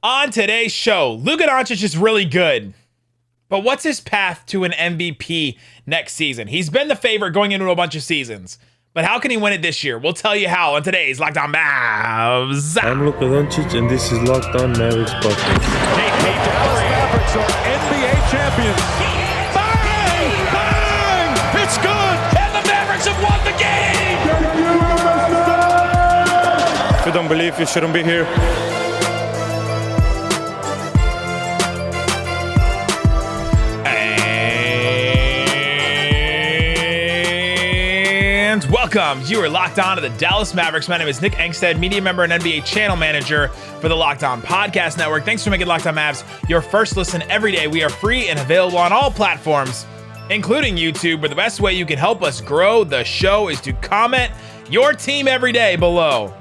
On today's show, Luka Doncic is really good, but what's his path to an MVP next season? He's been the favorite going into a bunch of seasons, but how can he win it this year? We'll tell you how on today's Locked On Mavs. I'm Luka Doncic, and this is Locked On Mavericks podcast. Hey, Dallas Mavericks are NBA champions. Bang! Bang! It's good! And the Mavericks have won the game! If you don't believe, you shouldn't be here. Welcome. You are locked on to the Dallas Mavericks. My name is Nick Angstadt, media member and NBA channel manager for the Locked On Podcast Network. Thanks for making Locked On Mavs your first listen every day. We are free and available on all platforms, including YouTube, where the best way you can help us grow the show is to comment your team every day below.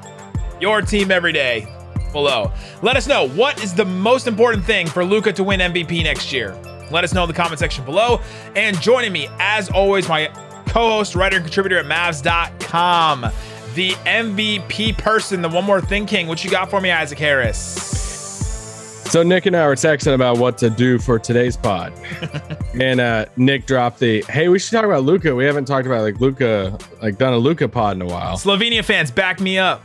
Your team every day below. Let us know what is the most important thing for Luka to win MVP next year. Let us know in the comment section below. And joining me, as always, my co-host, writer, and contributor at Mavs.com, the MVP person, the One More Thing King. What you got for me, Isaac Harris? So Nick and I were texting about what to do for today's pod. And Nick dropped hey, we should talk about Luka. We haven't talked about Luka, done a Luka pod in a while. Slovenia fans, back me up.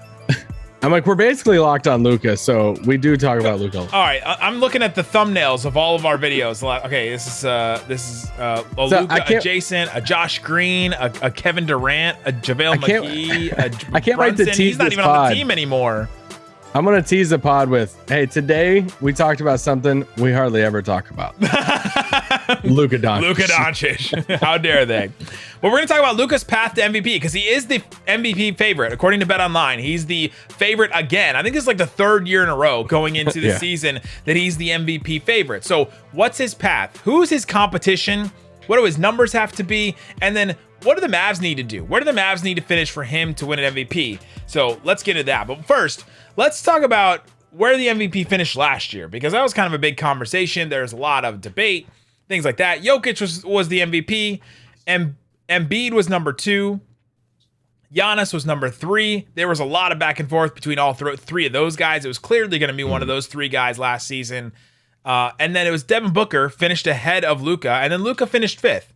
I'm like, we're basically locked on Luka, so we do talk about Luka. All right, I'm looking at the thumbnails of all of our videos. Okay, this is a Luka, a Jason, a Josh Green, a Kevin Durant, a JaVale McGee, a I can't Brunson. wait to tease He's not this even pod on the team anymore. I'm going to tease the pod with, hey, today we talked about something we hardly ever talk about. Luka Doncic. Luka Doncic. How dare they? Well, we're going to talk about Luka's path to MVP because he is the MVP favorite. According to BetOnline, he's the favorite again. I think this is like the third year in a row going into the season that he's the MVP favorite. So what's his path? Who's his competition? What do his numbers have to be? And then what do the Mavs need to do? Where do the Mavs need to finish for him to win an MVP? So let's get into that. But first, let's talk about where the MVP finished last year, because that was kind of a big conversation. There's a lot of debate, things like that. Jokic was the MVP, and Embiid was number 2. Giannis was number 3. There was a lot of back and forth between all three of those guys. It was clearly going to be one of those 3 guys last season. And then it was Devin Booker finished ahead of Luka, and then Luka finished 5th.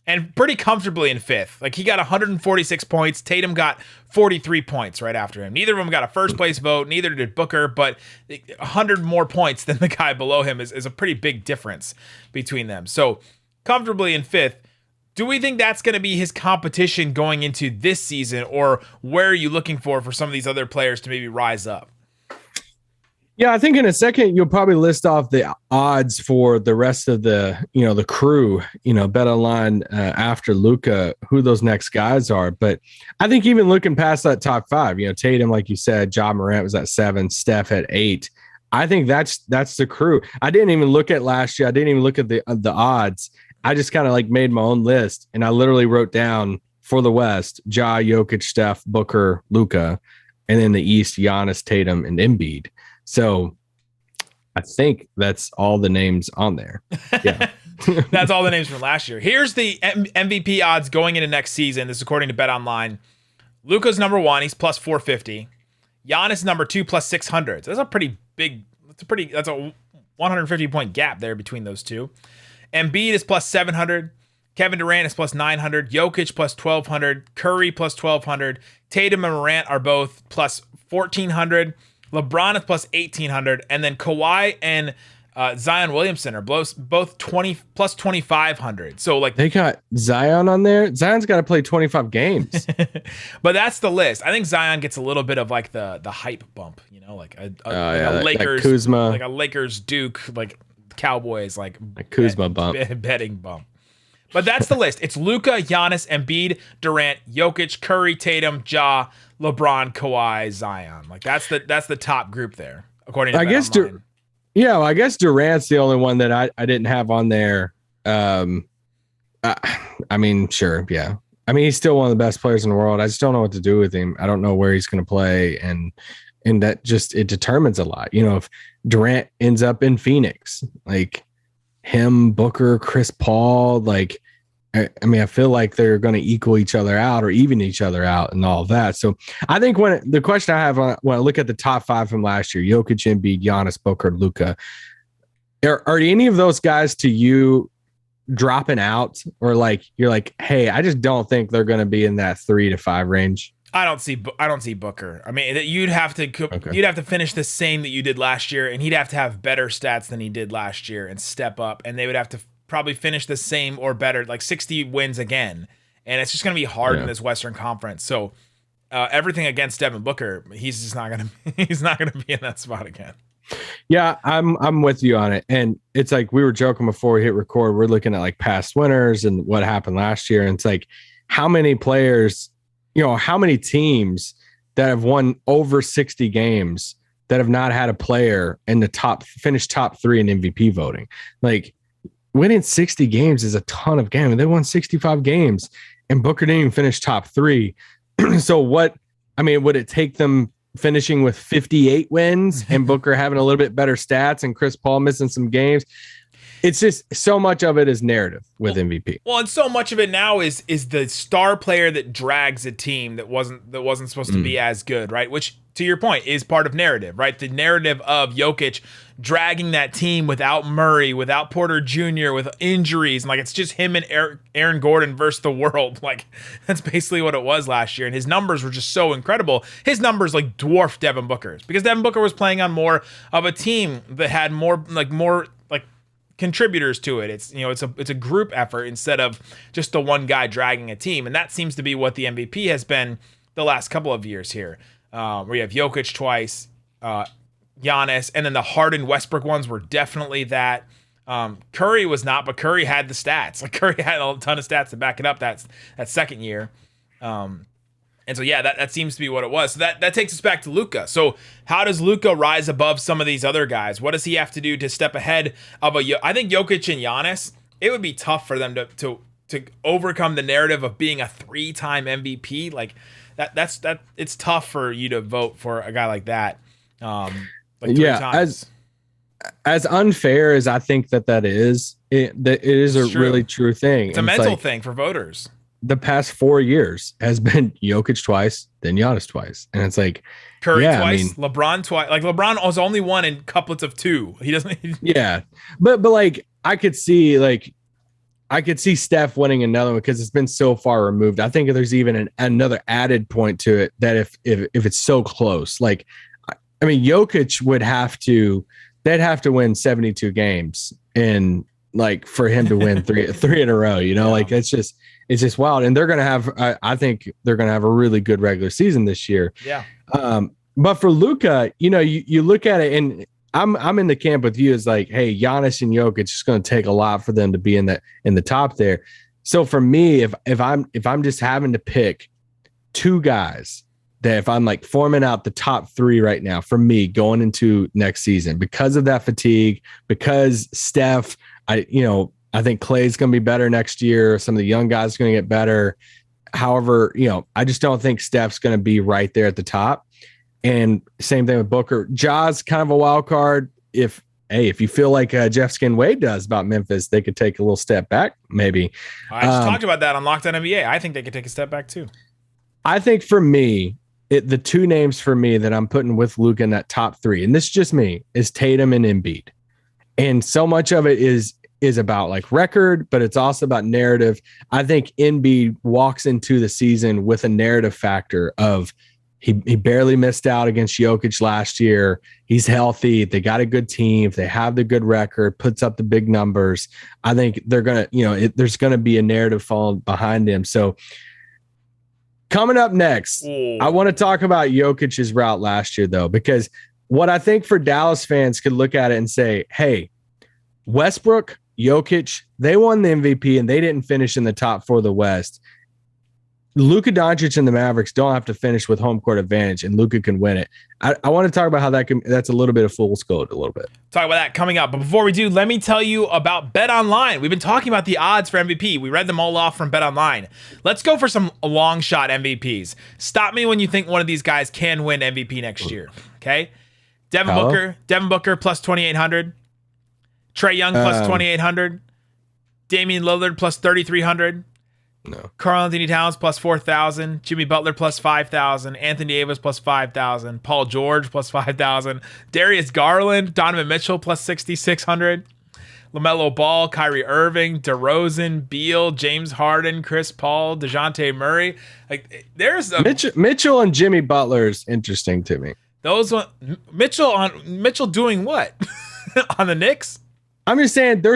And pretty comfortably in 5th. Like, he got 146 points. Tatum got 43 points right after him. Neither of them got a first place vote. Neither did Booker, but 100 more points than the guy below him is a pretty big difference between them. So comfortably in 5th. Do we think that's going to be his competition going into this season, or where are you looking for some of these other players to maybe rise up? Yeah, I think in a second you'll probably list off the odds for the rest of the crew, BetOnline after Luka, who those next guys are. But I think even looking past that top 5, Tatum, like you said, Ja Morant was at 7, Steph at 8. I think that's the crew. I didn't even look at last year. I didn't even look at the odds. I just kind of made my own list, and I literally wrote down for the West: Ja, Jokic, Steph, Booker, Luka, and then the East: Giannis, Tatum, and Embiid. So I think that's all the names on there. Yeah. That's all the names from last year. Here's the MVP odds going into next season. This is according to BetOnline. Luka's number 1. He's plus 450. Giannis number 2, plus 600. So that's a pretty big, that's a 150 point gap there between those two. Embiid is plus 700. Kevin Durant is plus 900. Jokic plus 1200. Curry plus 1200. Tatum and Morant are both plus 1400. LeBron is plus 1,800, and then Kawhi and Zion Williamson are both 20 plus 2,500. So they got Zion on there. Zion's got to play 25 games, but that's the list. I think Zion gets a little bit of the hype bump, like a Lakers, Kuzma, like a Lakers Duke, like Cowboys, like a Kuzma bump, betting bump. But that's the list. It's Luka, Giannis, Embiid, Durant, Jokic, Curry, Tatum, Ja, LeBron, Kawhi, Zion. That's the top group there, according to BetOnline. I guess Durant's the only one that I didn't have on there. I mean, sure, yeah. I mean, he's still one of the best players in the world. I just don't know what to do with him. I don't know where he's going to play, and that just it determines a lot. If Durant ends up in Phoenix, him, Booker, Chris Paul, I mean, I feel like they're going to equal each other out or even each other out and all that. So I think when the question I have when I look at the top 5 from last year, Jokic, Embiid, Giannis, Booker, Luka, are any of those guys to you dropping out, or like you're like, hey, I just don't think they're going to be in that 3 to 5 range? I don't see Booker. I mean, you'd have to finish the same that you did last year, and he'd have to have better stats than he did last year and step up, and they would have to probably finish the same or better, like 60 wins again. And it's just going to be hard in this Western Conference. So everything against Devin Booker, he's just not going to be in that spot again. Yeah, I'm with you on it. And it's like we were joking before we hit record. We're looking at like past winners and what happened last year. And it's like how many players, how many teams that have won over 60 games that have not had a player in the finished top 3 in MVP voting. Like winning 60 games is a ton of games. They won 65 games and Booker didn't even finish top 3. So would it take them finishing with 58 wins and Booker having a little bit better stats and Chris Paul missing some games? It's just so much of it is narrative with MVP. Well, and so much of it now is the star player that drags a team that wasn't supposed to be as good, right? Which, to your point, is part of narrative, right? The narrative of Jokic dragging that team without Murray, without Porter Jr., with injuries, and like it's just him and Aaron Gordon versus the world. Like that's basically what it was last year, and his numbers were just so incredible. His numbers like dwarfed Devin Booker's because Devin Booker was playing on more of a team that had more contributors to it. It's it's a group effort instead of just the one guy dragging a team, and that seems to be what the MVP has been the last couple of years here. Where you have Jokic twice, Giannis, and then the Harden Westbrook ones were definitely that. Curry was not, but Curry had the stats. Like Curry had a ton of stats to back it up that second year. And so, yeah, that seems to be what it was. So that takes us back to Luka. So how does Luka rise above some of these other guys? What does he have to do to step ahead of I think Jokic and Giannis, it would be tough for them to overcome the narrative of being a 3-time MVP. Like that's it's tough for you to vote for a guy like that. Like 3 times. As unfair as I think that is, it is a really true thing. It's a mental thing for voters. The past 4 years has been Jokic twice, then Giannis twice. And it's like Curry twice, LeBron twice. Like LeBron was only one in couplets of 2. He doesn't. Yeah. But like I could see Steph winning another one because it's been so far removed. I think there's even another added point to it that if it's so close, like, I mean, Jokic they'd have to win 72 games and like for him to win three in a row, like it's just wild. And they're going to have, I think they're going to have a really good regular season this year. Yeah. But for Luka, you look at it and I'm in the camp with you. Is like, hey, Giannis and Jokic, it's going to take a lot for them to be in the top there. So for me, if I'm just having to pick 2 guys that if I'm like forming out the top 3 right now for me going into next season because of that fatigue, because Steph, I think Clay's going to be better next year. Some of the young guys are going to get better. However, I just don't think Steph's going to be right there at the top. And same thing with Booker. Ja's kind of a wild card. If you feel like Jeff Skin Wade does about Memphis, they could take a little step back, maybe. I just talked about that on Locked On NBA. I think they could take a step back too. I think for me, the 2 names for me that I'm putting with Luka in that top 3, and this is just me, is Tatum and Embiid. And so much of it is about like record, but it's also about narrative. I think Embiid walks into the season with a narrative factor of he barely missed out against Jokic last year. He's healthy. They got a good team. They have the good record, puts up the big numbers. I think they're going to, there's going to be a narrative falling behind him. So coming up next, I want to talk about Jokic's route last year though, because what I think for Dallas fans could look at it and say, hey, Westbrook, Jokic, they won the MVP and they didn't finish in the top 4 of the West. Luka Doncic and the Mavericks don't have to finish with home court advantage, and Luka can win it. I want to talk about how that's a little bit of fool's gold a little bit. Talk about that coming up. But before we do, let me tell you about BetOnline. We've been talking about the odds for MVP. We read them all off from BetOnline. Let's go for some long shot MVPs. Stop me when you think one of these guys can win MVP next year. Okay? Devin Booker plus 2,800. Trae Young plus 2,800. Damian Lillard plus 3,300. No. Karl Anthony Towns plus 4,000. Jimmy Butler plus 5,000. Anthony Davis plus 5,000. Paul George plus 5,000. Darius Garland, Donovan Mitchell plus 6,600. LaMelo Ball, Kyrie Irving, DeRozan, Beal, James Harden, Chris Paul, DeJounte Murray. Like there's a Mitchell and Jimmy Butler is interesting to me. Those one Mitchell doing what on the Knicks? I'm just saying there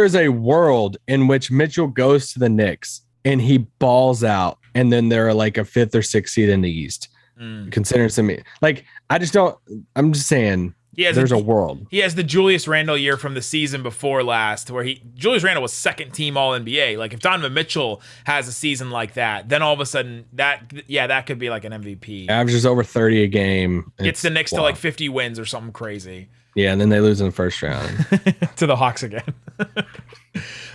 is a world in which Mitchell goes to the Knicks and he balls out, and then they're like a 5th or 6th seed in the East. Considering some like I'm just saying there's a world. He has the Julius Randle year from the season before last, where Julius Randle was 2nd team All NBA. Like if Donovan Mitchell has a season like that, then all of a sudden that could be like an MVP. Averages over 30 a game. Gets the Knicks to like 50 wins or something crazy. Yeah, and then they lose in the first round to the Hawks again.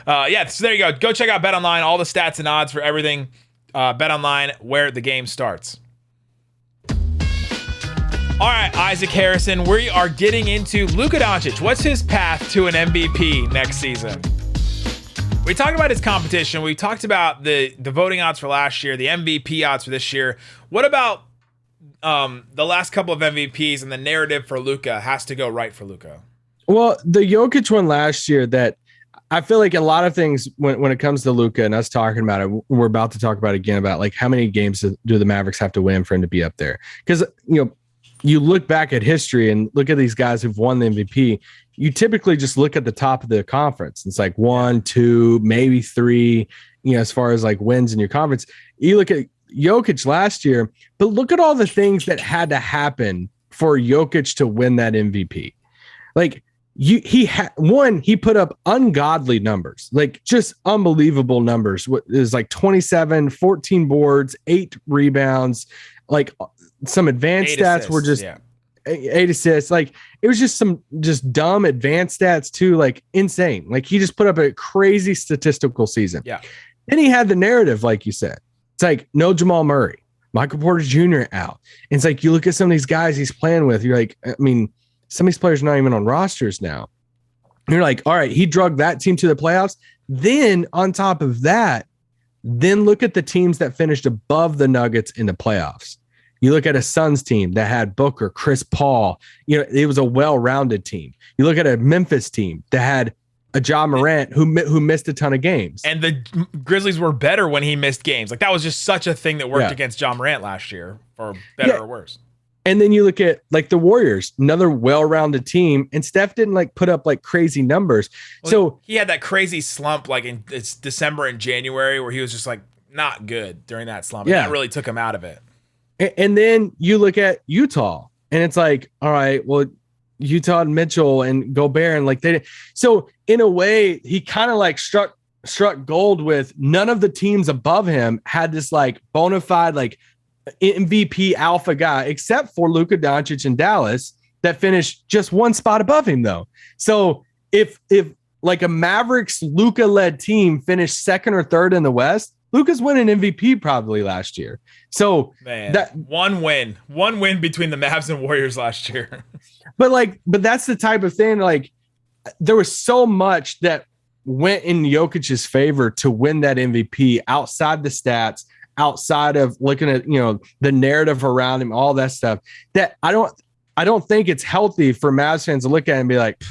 So there you go. Go check out BetOnline, all the stats and odds for everything. BetOnline, where the game starts. All right, Isaac Harrison, we are getting into Luka Doncic. What's his path to an MVP next season? We talked about his competition. We talked about the voting odds for last year, the MVP odds for this year. What about the last couple of MVPs and the narrative for Luka has to go right for Luka? Well, the Jokic one last year, that I feel like a lot of things when it comes to Luka and us talking about it, we're about to talk about it again about like how many games do the Mavericks have to win for him to be up there? Because, you look back at history and look at these guys who've won the MVP, you typically just look at the top of the conference. It's like 1, 2, maybe 3, as far as like wins in your conference. You look at Jokic last year, but look at all the things that had to happen for Jokic to win that MVP. Like he put up ungodly numbers, like just unbelievable numbers. What is like 27, 14 boards, 8 rebounds, like some advanced stats assists, were just 8 assists. Like it was just some dumb advanced stats too, like insane. Like he just put up a crazy statistical season. Yeah. Then he had the narrative, like you said. It's like no Jamal Murray, Michael Porter Jr. out. And it's like you look at some of these guys he's playing with. You're like, I mean, some of these players are not even on rosters now. You're like, all right, he drugged that team to the playoffs. Then on top of that, then look at the teams that finished above the Nuggets in the playoffs. You look at a Suns team that had Booker, Chris Paul. It was a well-rounded team. You look at a Memphis team that had a Ja Morant who missed a ton of games. And the Grizzlies were better when he missed games. Like that was just such a thing that worked against Ja Morant last year, for better or worse. And then you look at like the Warriors, another well-rounded team, and Steph didn't like put up like crazy numbers. Well, so he had that crazy slump like in December and January where he was just like not good during that slump. And that really took him out of it. And then you look at Utah, and it's like, all right, well, Utah and Mitchell and Gobert, and like so in a way, he kind of like struck gold with none of the teams above him had this like bona fide like MVP alpha guy, except for Luka Doncic in Dallas that finished just one spot above him though. So if like a Mavericks Luka led team finished 2nd or 3rd in the West, Luka's winning MVP probably last year. So that one win between the Mavs and Warriors last year. But that's the type of thing. Like there was so much that went in Jokic's favor to win that MVP outside the stats, outside of looking at, the narrative around him, all that stuff, that I don't think it's healthy for Mavs fans to look at it and be like,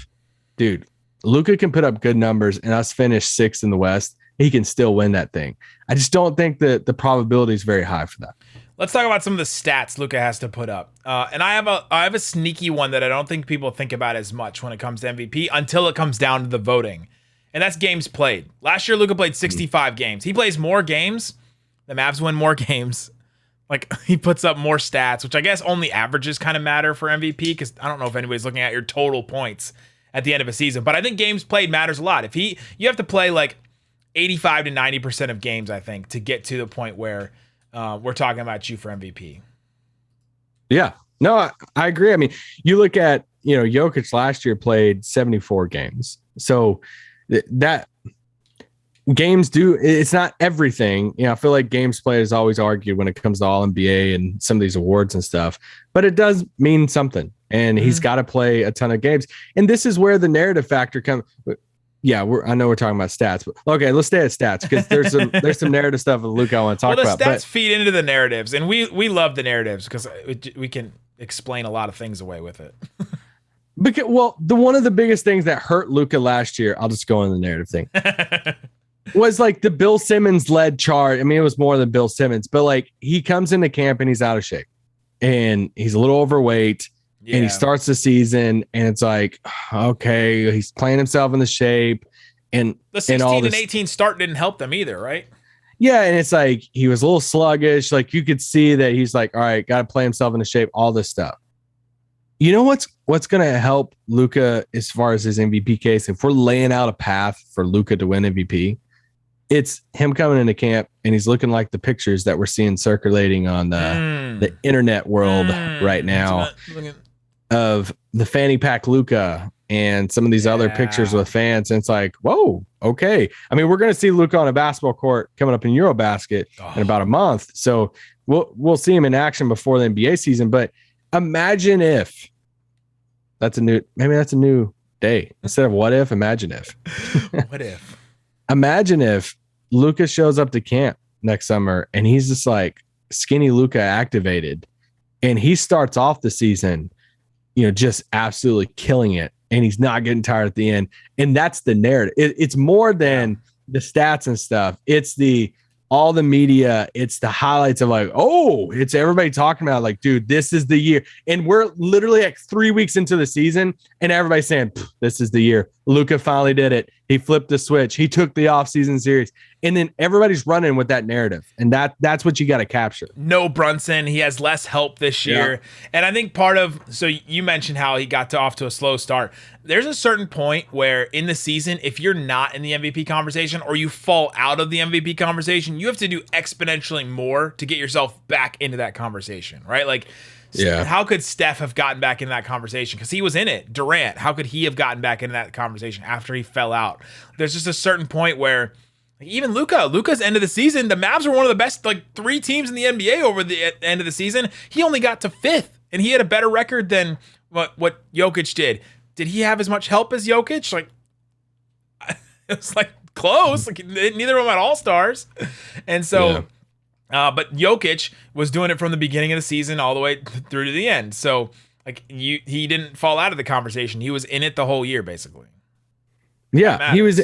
dude, Luka can put up good numbers and us finish 6th in the West. He can still win that thing. I just don't think that the probability is very high for that. Let's talk about some of the stats Luka has to put up. And I have a sneaky one that I don't think people think about as much when it comes to MVP until it comes down to the voting. And that's games played. Last year, Luka played 65 games. He plays more games. The Mavs win more games. Like he puts up more stats, which I guess only averages kind of matter for MVP because I don't know if anybody's looking at your total points at the end of a season. But I think games played matters a lot. You have to play like 85 to 90% of games, I think, to get to the point where we're talking about you for MVP. Yeah, no, I agree. I mean, you look at, Jokic last year played 74 games. So that games it's not everything. I feel like games played is always argued when it comes to all NBA and some of these awards and stuff, but it does mean something. And he's got to play a ton of games. And this is where the narrative factor comes. Yeah, I know we're talking about stats, but okay, let's stay at stats because there's some narrative stuff with Luka I want to talk about. The stats feed into the narratives, and we love the narratives because we can explain a lot of things away with it. Because one of the biggest things that hurt Luka last year, I'll just go on the narrative thing, was like the Bill Simmons led charge. I mean, it was more than Bill Simmons, but like he comes into camp and he's out of shape and he's a little overweight. Yeah. And he starts the season, and it's like, okay, he's playing himself in the shape, and the 16 and 18 start didn't help them either, right? Yeah, and it's like he was a little sluggish. Like you could see that he's like, all right, got to play himself into shape. All this stuff. You know what's going to help Luka as far as his MVP case? If we're laying out a path for Luka to win MVP, it's him coming into camp and he's looking like the pictures that we're seeing circulating on the internet world right now. Of the fanny pack Luka and some of these other pictures with fans. And it's like, whoa, okay. I mean, we're going to see Luka on a basketball court coming up in Eurobasket in about a month. So we'll see him in action before the NBA season. But imagine if that's a new day. Instead of what if, imagine if. What if? Imagine if Luka shows up to camp next summer and he's just like skinny Luka activated and he starts off the season just absolutely killing it. And he's not getting tired at the end. And that's the narrative. It's more than the stats and stuff. It's all the media. It's the highlights of like, oh, it's everybody talking about like, dude, this is the year. And we're literally like 3 weeks into the season and everybody's saying, this is the year. Luka finally did it. He flipped the switch. He took the offseason series. And then everybody's running with that narrative. And that's what you got to capture. No Brunson. He has less help this year. Yeah. And I think so you mentioned how he got off to a slow start. There's a certain point where in the season, if you're not in the MVP conversation or you fall out of the MVP conversation, you have to do exponentially more to get yourself back into that conversation, right? Like, how could Steph have gotten back in that conversation? Because he was in it. Durant, how could he have gotten back into that conversation after he fell out? There's just a certain point where even Luka's end of the season, the Mavs were one of the best like 3 teams in the NBA over the end of the season. He only got to 5th, and he had a better record than what Jokic did. Did he have as much help as Jokic? Like, it was like close. Like neither of them had all-stars, and so. Yeah. But Jokic was doing it from the beginning of the season all the way through to the end. So like he didn't fall out of the conversation. He was in it the whole year, basically. Yeah, he was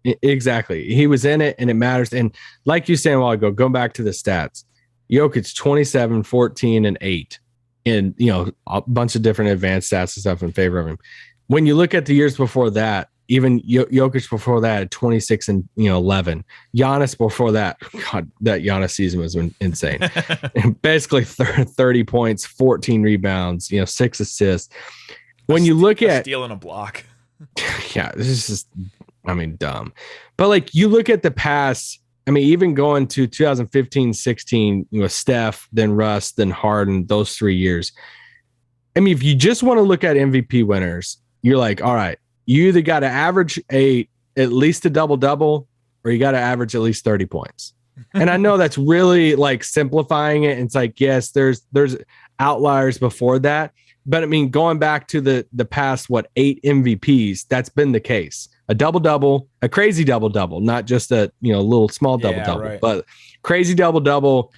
exactly. He was in it, and it matters. And like you said a while ago, going back to the stats, Jokic 27, 14, and 8, and a bunch of different advanced stats and stuff in favor of him. When you look at the years before that, even Jokic before that had 26 and 11. Giannis before that, God, that Giannis season was insane. Basically 30 points, 14 rebounds, 6 assists. When you look at stealing a block, yeah, this is just, dumb. But like you look at the past, even going to 2015, 16, Steph, then Russ, then Harden, those 3 years. If you just want to look at MVP winners, you're like, all right. You either got to average at least a double-double or you got to average at least 30 points. And I know that's really like simplifying it. It's like, yes, there's outliers before that. But going back to the past, 8 MVPs, that's been the case. A double-double, a crazy double-double, not just a little small double-double, but crazy double-double.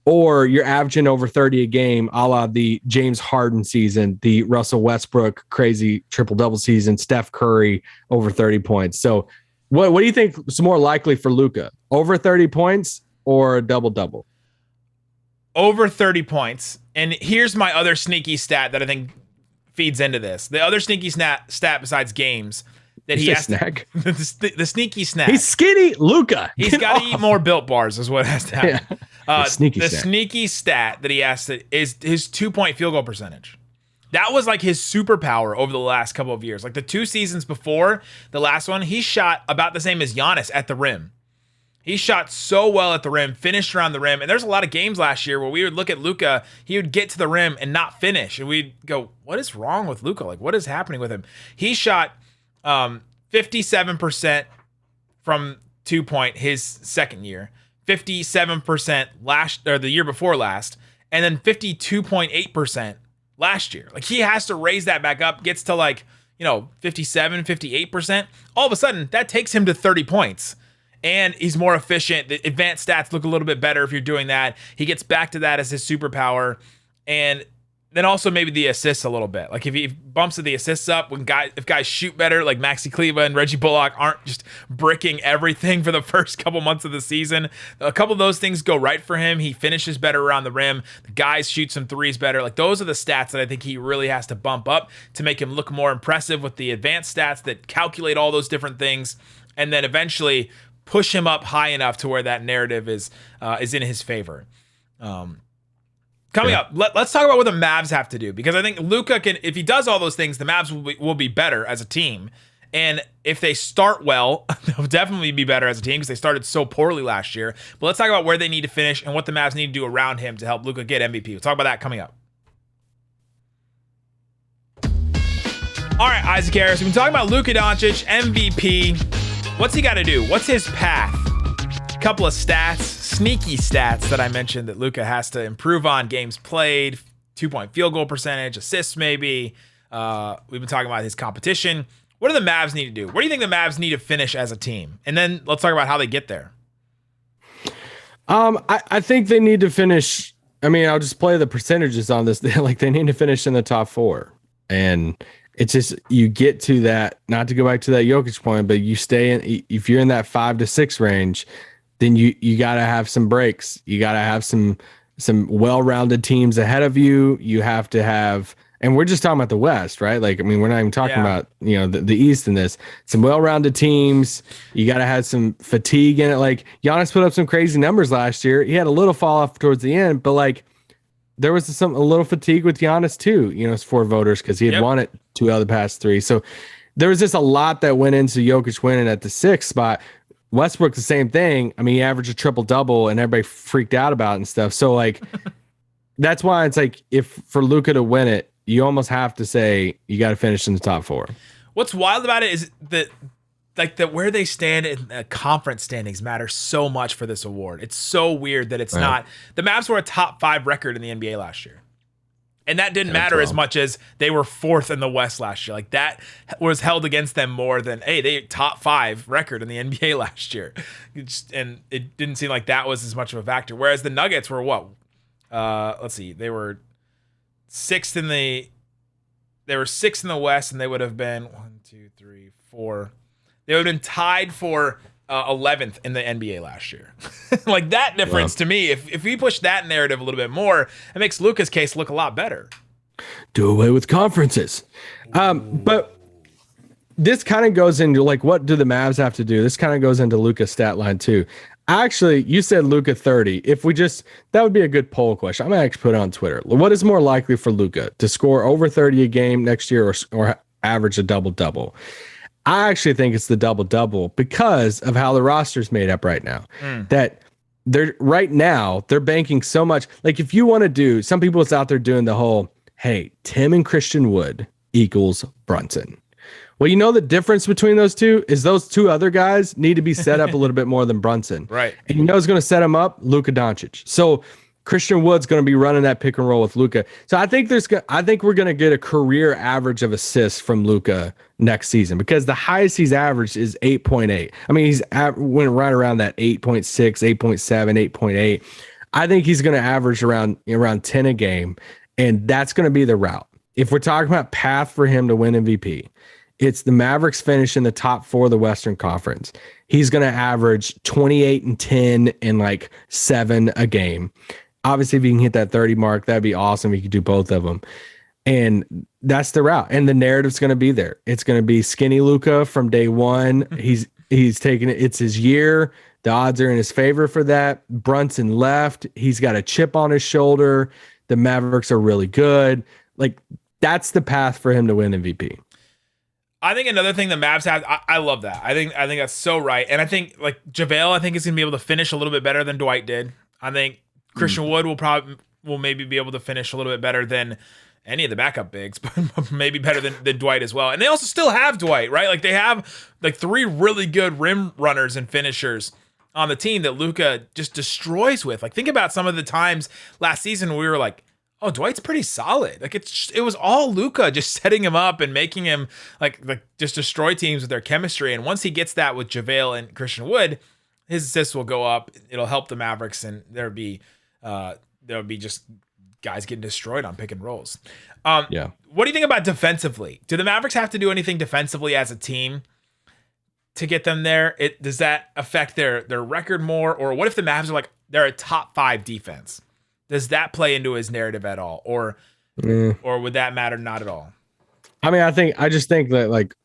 Or you're averaging over 30 a game, a la the James Harden season, the Russell Westbrook crazy triple-double season, Steph Curry over 30 points. So what do you think is more likely for Luka? Over 30 points or a double-double? Over 30 points. And here's my other sneaky stat that I think feeds into this. The other sneaky stat besides games that he has snack. The sneaky snack. He's skinny, Luka. He's got to eat more Built Bars is what has to happen. Yeah. The sneaky stat that he has to is his 2-point field goal percentage. That was like his superpower over the last couple of years. Like the 2 seasons before the last one, he shot about the same as Giannis at the rim. He shot so well at the rim, finished around the rim. And there's a lot of games last year where we would look at Luka, he would get to the rim and not finish. And we'd go, what is wrong with Luka? Like, what is happening with him? He shot 57% from 2-point his second year, 57% the year before last, and then 52.8% last year. Like he has to raise that back up, gets to like, 57, 58%, all of a sudden that takes him to 30 points. And he's more efficient. The advanced stats look a little bit better if you're doing that. He gets back to that as his superpower. And then also maybe the assists a little bit. Like if he bumps the assists up if guys shoot better, like Maxi Kleba and Reggie Bullock aren't just bricking everything for the first couple months of the season. A couple of those things go right for him. He finishes better around the rim. The guys shoot some threes better. Like those are the stats that I think he really has to bump up to make him look more impressive with the advanced stats that calculate all those different things. And then eventually push him up high enough to where that narrative is in his favor. Coming up, let's talk about what the Mavs have to do, because I think Luka can, if he does all those things, the Mavs will be better as a team. And if they start well, they'll definitely be better as a team because they started so poorly last year. But let's talk about where they need to finish and what the Mavs need to do around him to help Luka get MVP. We'll talk about that coming up. All right, Isaac Harris, we've been talking about Luka Doncic, MVP. What's he got to do? What's his path? A couple of stats, sneaky stats that I mentioned that Luka has to improve on: games played, 2-point field goal percentage, assists maybe. We've been talking about his competition. What do the Mavs need to do? Where do you think the Mavs need to finish as a team? And then let's talk about how they get there. I think they need to finish. I mean, I'll just play the percentages on this. Like they need to finish in the top 4. And it's just, you get to that, not to go back to that Jokic point, but you stay in, if you're in that 5 to 6 range, then you got to have some breaks. You got to have some well-rounded teams ahead of you. You have to have, and we're just talking about the West, right? Like, I mean, we're not even talking about, the East in this. Some well-rounded teams. You got to have some fatigue in it. Like, Giannis put up some crazy numbers last year. He had a little fall off towards the end, but like, there was a little fatigue with Giannis too, as 4 voters, because he had won it 2 out of the past 3. So there was just a lot that went into Jokic winning at the 6th spot. Westbrook, the same thing. I mean, he averaged a triple-double and everybody freaked out about it and stuff. So like, that's why it's like, if for Luka to win it, you almost have to say you got to finish in the top 4. What's wild about it is that where they stand in the conference standings matters so much for this award. It's so weird that it's not. The Mavs were a top 5 record in the NBA last year. And that didn't matter as much as they were 4th in the West last year. Like that was held against them more than, hey, they top 5 record in the NBA last year. And it didn't seem like that was as much of a factor. Whereas the Nuggets were what? Let's see. They were 6th in the West, and they would have been 1, 2, 3, 4. They would have been tied for 11th in the NBA last year. Like that difference to me, if we push that narrative a little bit more, it makes Luka's case look a lot better. Do away with conferences. But this kind of goes into like, what do the Mavs have to do? This kind of goes into Luka's stat line too. Actually, you said Luka 30. If we that would be a good poll question. I'm going to actually put it on Twitter. What is more likely for Luka, to score over 30 a game next year or average a double-double? I actually think it's the double-double because of how the roster's made up right now. That they're banking so much. Like if you want to do, some people it's out there doing the whole, hey, Tim and Christian Wood equals Brunson. Well, the difference between those two is those 2 other guys need to be set up a little bit more than Brunson. Right. And who's going to set him up? Luka Doncic. So Christian Wood's going to be running that pick and roll with Luka. So I think we're going to get a career average of assists from Luka next season, because the highest he's averaged is 8.8. I mean, he's went right around that 8.6, 8.7, 8.8. I think he's going to average around 10 a game, and that's going to be the route. If we're talking about path for him to win MVP, it's the Mavericks finish in the top 4 of the Western Conference. He's going to average 28 and 10 and like 7 a game. Obviously, if you can hit that 30 mark, that'd be awesome. You could do both of them. And that's the route. And the narrative's going to be there. It's going to be skinny Luka from day one. He's taking it. It's his year. The odds are in his favor for that. Brunson left. He's got a chip on his shoulder. The Mavericks are really good. Like, that's the path for him to win MVP. I think another thing the Mavs have, I love that. I think that's so right. And I think like JaVale, I think is going to be able to finish a little bit better than Dwight did. I think Christian Wood will maybe be able to finish a little bit better than any of the backup bigs, but maybe better than Dwight as well. And they also still have Dwight, right? Like they have like 3 really good rim runners and finishers on the team that Luka just destroys with. Like think about some of the times last season we were like, Oh, Dwight's pretty solid. Like it was all Luka just setting him up and making him like just destroy teams with their chemistry. And once he gets that with JaVale and Christian Wood, his assists will go up. It'll help the Mavericks, and there'll be just guys getting destroyed on pick and rolls. Yeah. What do you think about defensively? Do the Mavericks have to do anything defensively as a team to get them there? Does that affect their record more? Or what if the Mavs are like they're a top 5 defense? Does that play into his narrative at all? Or would that matter not at all? I mean, I just think that like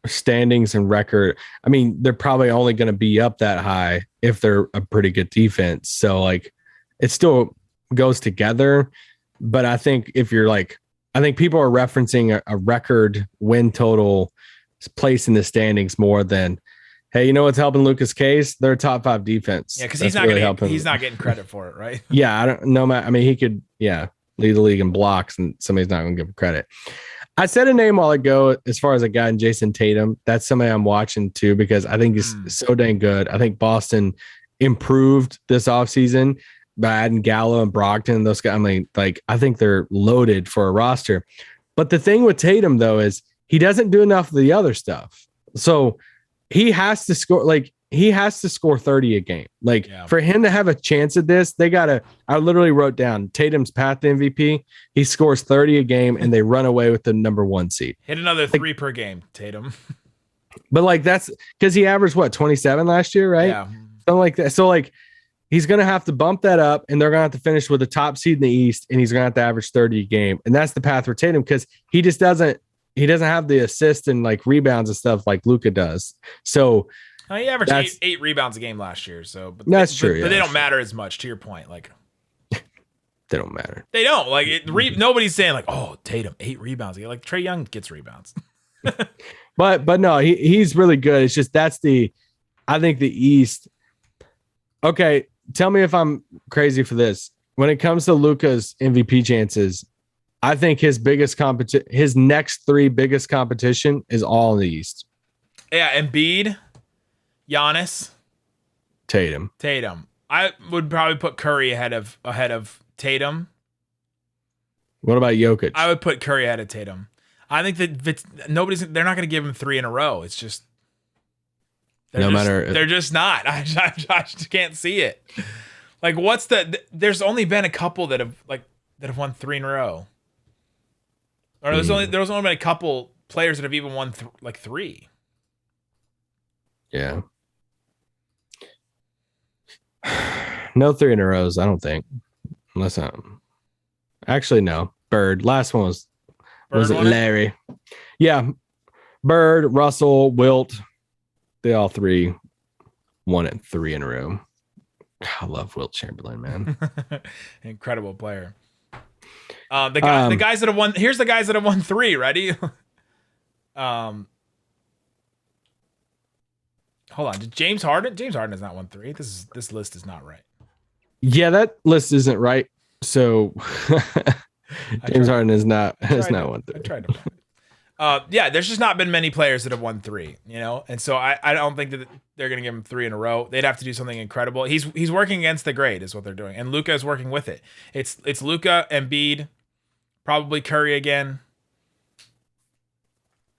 standings and record, I mean, they're probably only going to be up that high if they're a pretty good defense. So like it still goes together. But I think if you're like, I think people are referencing a record win total place in the standings more than, hey, you know what's helping Luka's case? They're a top 5 defense. Yeah, because he's not getting credit for it, right? Yeah, I don't know. I mean, he could, lead the league in blocks, and somebody's not going to give him credit. I said a name a while ago as far as a guy in Jason Tatum. That's somebody I'm watching too because I think he's so dang good. I think Boston improved this offseason by adding Gallo and Brogdon. Those guys, I mean, like I think they're loaded for a roster. But the thing with Tatum though is he doesn't do enough of the other stuff. So he has to score 30 a game. Like for him to have a chance at this, I literally wrote down Tatum's path to MVP. He scores 30 a game and they run away with the number 1 seed. Hit another 3 per game, Tatum. But like that's because he averaged 27 last year, right? Yeah. Something like that. So like he's going to have to bump that up and they're going to have to finish with the top seed in the East and he's going to have to average 30 a game. And that's the path for Tatum because he doesn't have the assist and like rebounds and stuff like Luka does. So he averaged eight rebounds a game last year. So but that's true. But they don't matter as much to your point. Like they don't matter. They don't like it. Nobody's saying like, oh, Tatum 8 rebounds. Like Trae Young gets rebounds. but no, he's really good. It's just I think the East. Okay. Tell me if I'm crazy for this. When it comes to Luka's MVP chances, I think his next 3 biggest competition is all in the East. Yeah, Embiid, Giannis, Tatum. I would probably put Curry ahead of Tatum. What about Jokic? I would put Curry ahead of Tatum. I think that they're not going to give him 3 in a row. It's just they're just not. I just can't see it. Like there's only been a couple that have won 3 in a row. Or there's only been a couple players that have even won 3. Yeah. No 3 in a rows, I don't think. Unless actually no. Bird. Last one was it Larry? Yeah. Bird, Russell, Wilt. They all 3 won it 3 in a row. I love Wilt Chamberlain, man. Incredible player. The guys that have won. Here's the guys that have won 3. Ready? Hold on. Did James Harden? James Harden has not won 3. This list is not right. Yeah, that list isn't right. So James Harden has not won 3. I tried to. There's just not been many players that have won 3, and so I don't think that they're going to give him 3 in a row. They'd have to do something incredible. He's working against the grade is what they're doing, and Luka is working with it. It's Luka, Embiid, probably Curry again,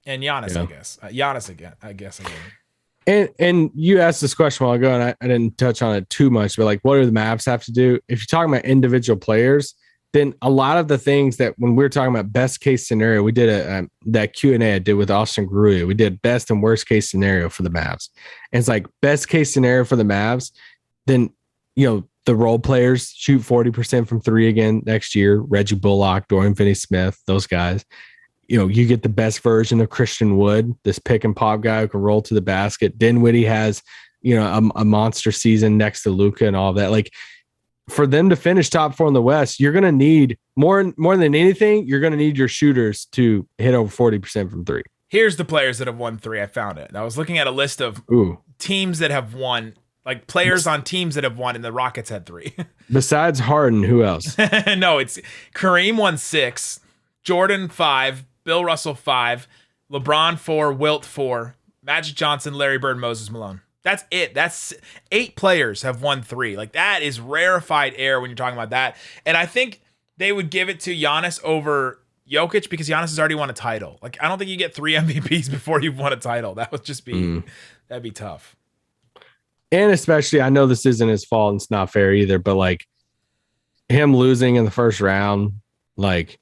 and Giannis, I guess. Giannis again, I guess again. And you asked this question a while ago, and I didn't touch on it too much, but like, what do the Mavs have to do? If you're talking about individual players, then a lot of the things that when we were talking about best case scenario, we did that Q&A I did with Austin Gruya. We did best and worst case scenario for the Mavs. And it's like best case scenario for the Mavs, then, the role players shoot 40% from 3 again next year. Reggie Bullock, Dorian Finney-Smith, those guys. You get the best version of Christian Wood, this pick and pop guy who can roll to the basket. Dinwiddie has, a monster season next to Luka and all that. Like, for them to finish top 4 in the West, you're going to need more than anything. You're going to need your shooters to hit over 40% from 3. Here's the players that have won 3. I found it. I was looking at a list of teams that have won, like players on teams that have won, and the Rockets had 3. Besides Harden, who else? No, it's Kareem won 6, Jordan 5, Bill Russell 5, LeBron 4, Wilt 4, Magic Johnson, Larry Bird, Moses Malone. That's it. That's 8 players have won 3. Like, that is rarefied air when you're talking about that. And I think they would give it to Giannis over Jokic because Giannis has already won a title. Like, I don't think you get 3 MVPs before you've won a title. That would just be that'd be tough. And especially, I know this isn't his fault and it's not fair either, but like him losing in the first round, like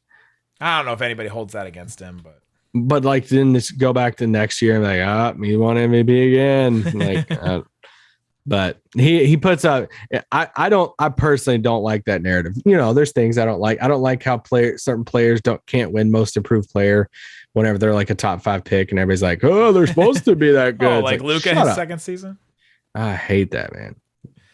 I don't know if anybody holds that against him, but like then just go back to next year and like, me won MVP again. Like, but he puts up. I personally don't like that narrative. You know, there's things I don't like. I don't like how certain players can't win Most Improved Player whenever they're like a top 5 pick and everybody's like, oh, they're supposed to be that good. like Luka his second season. I hate that, man.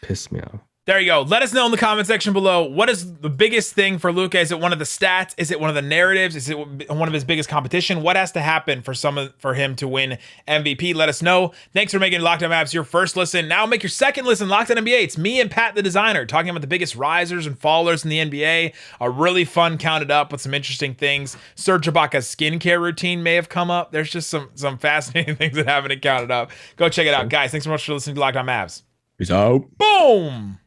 Piss me off. There you go. Let us know in the comment section below. What is the biggest thing for Luka? Is it one of the stats? Is it one of the narratives? Is it one of his biggest competition? What has to happen for him to win MVP? Let us know. Thanks for making Locked On Mavs your first listen. Now make your second listen Locked On NBA. It's me and Pat the designer talking about the biggest risers and fallers in the NBA. A really fun counted up with some interesting things. Serge Ibaka's skincare routine may have come up. There's just some fascinating things that haven't counted up. Go check it out. Guys, thanks so much for listening to Locked On Mavs. Peace out. Boom!